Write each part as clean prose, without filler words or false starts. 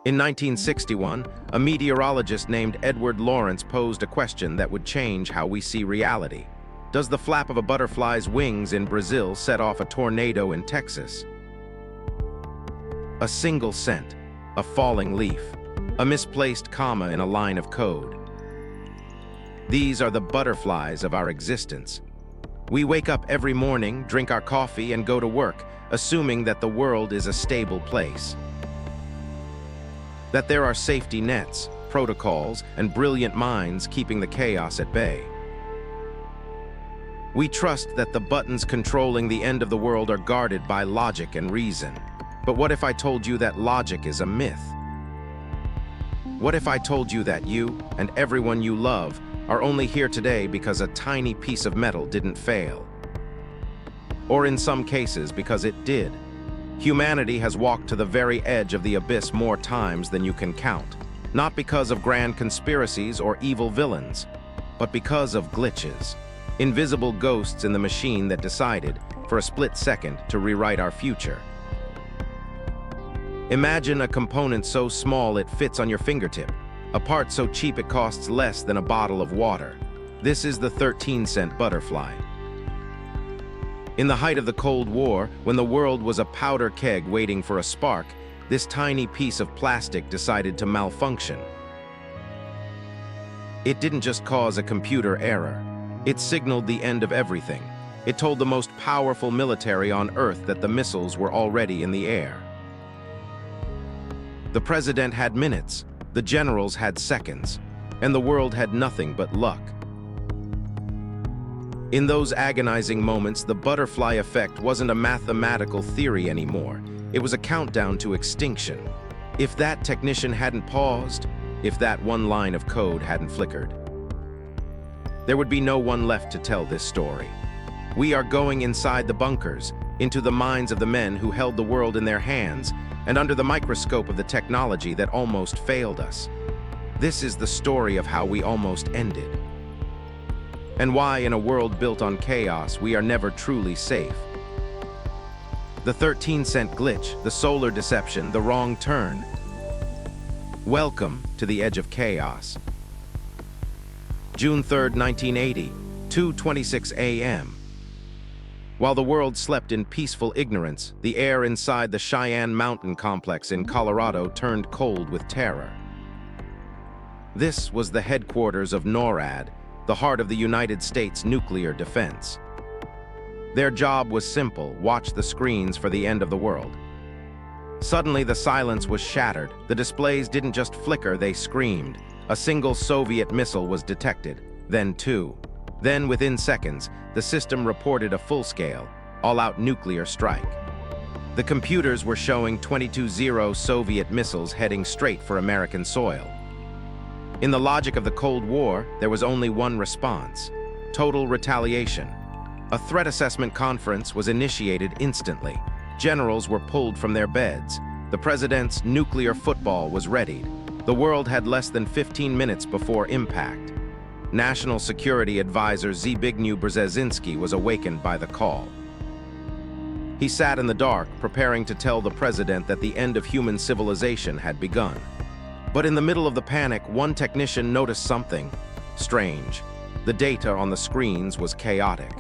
In 1961, a meteorologist named Edward Lawrence posed a question that would change how we see reality. Does the flap of a butterfly's wings in Brazil set off a tornado in Texas? A single scent, a falling leaf, a misplaced comma in a line of code. These are the butterflies of our existence. We wake up every morning, drink our coffee, and go to work, assuming that the world is a stable place. That there are safety nets, protocols, and brilliant minds keeping the chaos at bay. We trust that the buttons controlling the end of the world are guarded by logic and reason. But what if I told you that logic is a myth? What if I told you that you and everyone you love are only here today because a tiny piece of metal didn't fail? Or in some cases, because it did. Humanity has walked to the very edge of the abyss more times than you can count, not because of grand conspiracies or evil villains, but because of glitches, invisible ghosts in the machine that decided, for a split second, to rewrite our future. Imagine a component so small it fits on your fingertip, a part so cheap it costs less than a bottle of water. This is the 13-cent butterfly. In the height of the Cold War, when the world was a powder keg waiting for a spark, this tiny piece of plastic decided to malfunction. It didn't just cause a computer error. It signaled the end of everything. It told the most powerful military on Earth that the missiles were already in the air. The president had minutes, the generals had seconds, and the world had nothing but luck. In those agonizing moments, the butterfly effect wasn't a mathematical theory anymore. It was a countdown to extinction. If that technician hadn't paused, if that one line of code hadn't flickered, there would be no one left to tell this story. We are going inside the bunkers, into the minds of the men who held the world in their hands, and under the microscope of the technology that almost failed us. This is the story of how we almost ended. And why, in a world built on chaos, we are never truly safe. The 13-cent glitch, the solar deception, the wrong turn. Welcome to the edge of chaos. June 3rd, 1980, 2:26 a.m. While the world slept in peaceful ignorance, the air inside the Cheyenne Mountain complex in Colorado turned cold with terror. This was the headquarters of NORAD, the heart of the United States nuclear defense. Their job was simple: watch the screens for the end of the world. Suddenly, the silence was shattered. The displays didn't just flicker, they screamed. A single Soviet missile was detected, then two. Then, within seconds, the system reported a full-scale, all-out nuclear strike. The computers were showing 22-0 Soviet missiles heading straight for American soil. In the logic of the Cold War, there was only one response: total retaliation. A threat assessment conference was initiated instantly. Generals were pulled from their beds. The president's nuclear football was readied. The world had less than 15 minutes before impact. National Security Advisor Zbigniew Brzezinski was awakened by the call. He sat in the dark, preparing to tell the president that the end of human civilization had begun. But in the middle of the panic, one technician noticed something strange. The data on the screens was chaotic.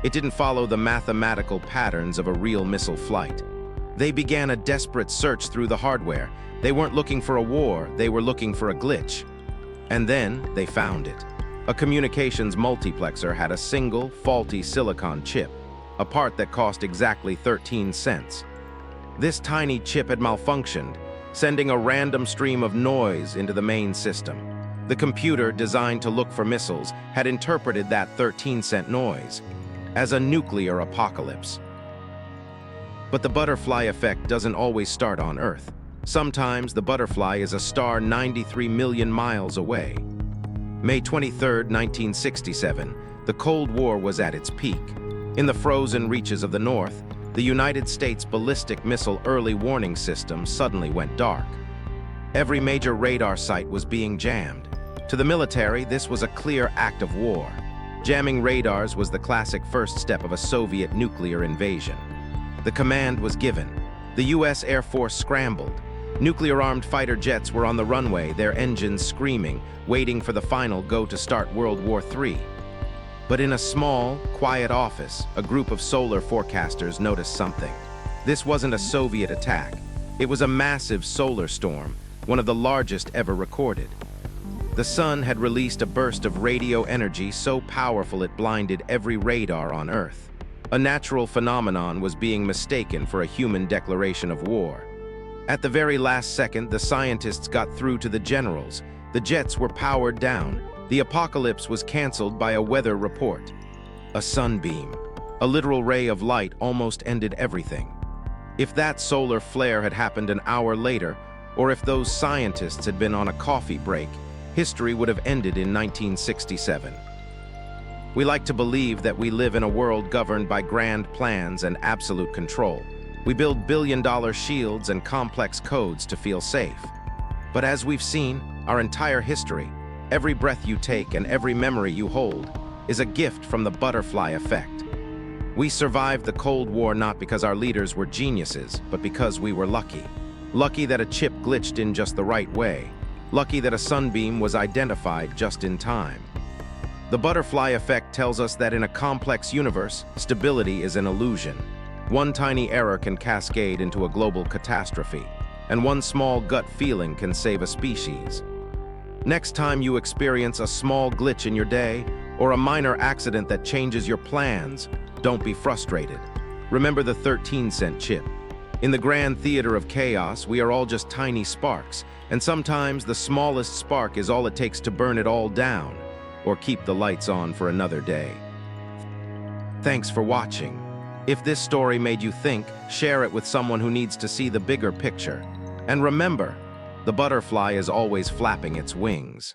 It didn't follow the mathematical patterns of a real missile flight. They began a desperate search through the hardware. They weren't looking for a war, they were looking for a glitch. And then they found it. A communications multiplexer had a single, faulty silicon chip, a part that cost exactly 13 cents. This tiny chip had malfunctioned, sending a random stream of noise into the main system. The computer, designed to look for missiles, had interpreted that 13-cent noise as a nuclear apocalypse. But the butterfly effect doesn't always start on Earth. Sometimes the butterfly is a star 93 million miles away. May 23, 1967, the Cold War was at its peak. In the frozen reaches of the North, the United States ballistic missile early warning system suddenly went dark. Every major radar site was being jammed. To the military, this was a clear act of war. Jamming radars was the classic first step of a Soviet nuclear invasion. The command was given. The U.S. Air Force scrambled. Nuclear-armed fighter jets were on the runway, their engines screaming, waiting for the final go to start World War III. But in a small, quiet office, a group of solar forecasters noticed something. This wasn't a Soviet attack. It was a massive solar storm, one of the largest ever recorded. The sun had released a burst of radio energy so powerful it blinded every radar on Earth. A natural phenomenon was being mistaken for a human declaration of war. At the very last second, the scientists got through to the generals. The jets were powered down. The apocalypse was canceled by a weather report. A sunbeam, a literal ray of light, almost ended everything. If that solar flare had happened an hour later, or if those scientists had been on a coffee break, history would have ended in 1967. We like to believe that we live in a world governed by grand plans and absolute control. We build billion-dollar shields and complex codes to feel safe. But as we've seen, our entire history, every breath you take and every memory you hold, is a gift from the butterfly effect. We survived the Cold War not because our leaders were geniuses, but because we were lucky. Lucky that a chip glitched in just the right way. Lucky that a sunbeam was identified just in time. The butterfly effect tells us that in a complex universe, stability is an illusion. One tiny error can cascade into a global catastrophe, and one small gut feeling can save a species. Next time you experience a small glitch in your day, or a minor accident that changes your plans, don't be frustrated. Remember the 13-cent chip. In the grand theater of chaos, we are all just tiny sparks, and sometimes the smallest spark is all it takes to burn it all down, or keep the lights on for another day. Thanks for watching. If this story made you think, share it with someone who needs to see the bigger picture. And remember, the butterfly is always flapping its wings.